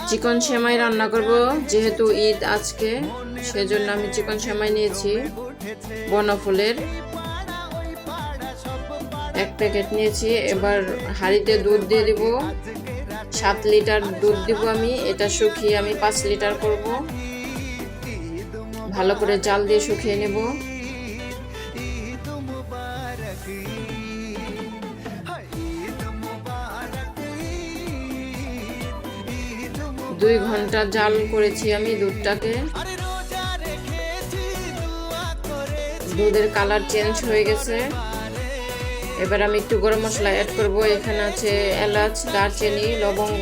চিকন সেমাই রান্না করব, যেহেতু ঈদ আজকে, সেজন্য আমি চিকন সেমাই নিয়েছি বনফুলের 1 প্যাকেট নিয়েছি। এবার হাঁড়িতে দুধ দিয়ে দিব, 7 লিটার দুধ দিব আমি। এটা শুকিয়ে আমি 5 লিটার করব। ভালো করে জাল দিয়ে শুকিয়ে নেব। 2 ঘন্টা জাল করেছি আমি দুধটাকে। দুধের কালার চেঞ্জ হয়ে গেছে। এবার আমি একটু গরম মশলা অ্যাড করব। এখানে আছে এলাচ, দারচিনি, লবঙ্গ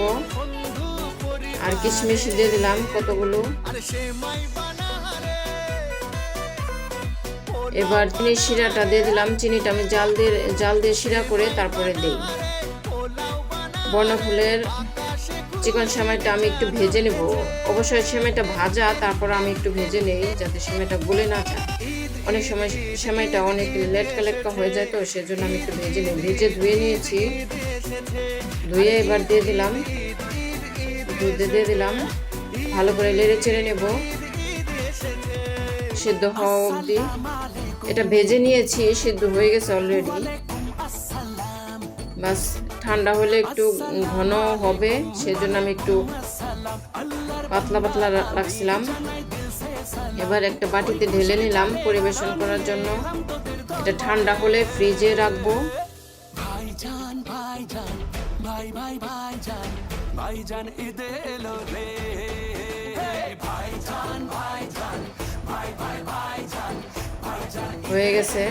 আর কিশমিশ দিয়ে দিলাম কতগুলো। এবার চিনির শিরাটা দিয়ে দিলাম। চিনিটা আমি জাল দিয়ে শিরা করে তারপরে দিই। বনফুলের চিকন সেমাইটা আমি একটু ভেজে নেব। অবশ্যই সেমাইটা ভাজা, তারপর আমি একটু ভেজে নেই যাতে সেমাইটা গলে না যায়। অনেক সময় সেমাইটা অনেক লেটকা হয়ে যায়, তো সেজন্য আমি একটু ভেজে নিই। ভেজে ধুয়ে নিয়েছি। ধুয়ে এবার দিয়ে দিলাম, দুধে দিয়ে দিলাম। ভালো করে নেড়ে চেড়ে নেব সিদ্ধ হওয়া অবধি। এটা ভেজে নিয়েছি, সিদ্ধ হয়ে গেছে অলরেডি। বাস ঠান্ডা হলে একটু ঘন হবে, সেজন্য আমি একটু পাতলা পাতলা রাখছিলাম। এবার একটা বাটিতে ঢেলে নিলাম পরিবেশন করার জন্য। এটা ঠান্ডা হলে ফ্রিজে রাখবো। হয়ে গেছে।